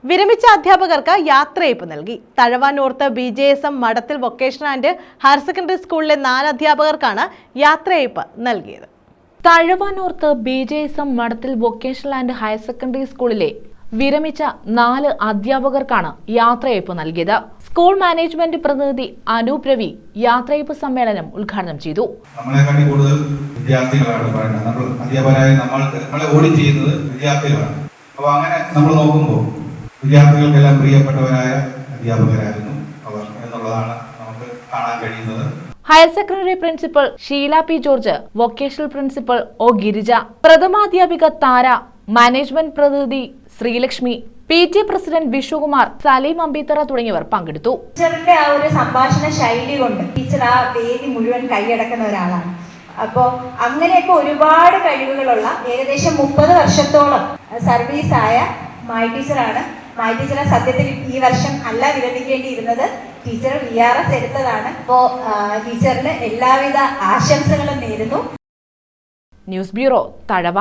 വിരമിച്ച അധ്യാപകർക്ക് യാത്രയയപ്പ് നൽകി. തഴവ നോർത്ത് BJSM മഠത്തിൽ വൊക്കേഷണൽ ആൻഡ് ഹയർ സെക്കൻഡറി സ്കൂളിലെ 4 അധ്യാപകർക്കാണ് യാത്രയയപ്പ് നൽകിയത്. തഴവ നോർത്ത് BJSM മഠത്തിൽ വൊക്കേഷണൽ ആൻഡ് ഹയർ സെക്കൻഡറി സ്കൂളിലെ വിരമിച്ച 4 അധ്യാപകർക്കാണ് യാത്രയയപ്പ് നൽകിയത്. സ്കൂൾ മാനേജ്മെന്റ് പ്രതിനിധി അനൂപ് രവി യാത്രയയപ്പ് സമ്മേളനം ഉദ്ഘാടനം ചെയ്തു. നമ്മളെക്കാട്ടി കൂടുതൽ വിദ്യാർത്ഥികളാണ് പറയുന്നത്. നമ്മൾ അധ്യാപകരായി നമ്മളെ ഓഡിറ്റ് ചെയ്യുന്നത് വിദ്യാർത്ഥികളാണ്. അപ്പോൾ അങ്ങനെ നമ്മൾ നോക്കുമ്പോൾ വിദ്യാർത്ഥികൾക്കെല്ലാം പ്രിയപ്പെട്ടവരായ അധ്യാപകരായിരുന്നു അവർ എന്നുള്ളതാണ് നമുക്ക് കാണാൻ കഴിയുന്നത്. Higher secondary principal Sheela P George, vocational principal O Girija, പ്രഥമാധ്യാപിക താര, മാനേജ്മെന്റ് പ്രതിനിധി ശ്രീലക്ഷ്മി, PT പ്രസിഡന്റ് വിഷുകുമാർ, സലീം അമ്പീത്തറ തുടങ്ങിയവർ പങ്കെടുത്തു. ടീച്ചറിന്റെ ആ ഒരു സംഭാഷണ ശൈലി കൊണ്ട് ടീച്ചർ ആ വേദി മുഴുവൻ കൈയടക്കുന്ന ഒരാളാണ്. അപ്പോൾ അങ്ങനെയൊക്കെ ഒരുപാട് കഴിവുകളുള്ള ഏകദേശം 30 വർഷത്തോളം സർവീസായ മായ ടീച്ചറാണ്. മായ ടീച്ചറെ സത്യത്തിൽ ഈ വർഷം അല്ല വിരമിക്കേണ്ടിയിരുന്നത്, ടീച്ചർ VRS എടുത്തതാണ്. അപ്പോൾ ടീച്ചറിന് എല്ലാവിധ ആശംസകളും നേരുന്നു. News bureau, Thazhava.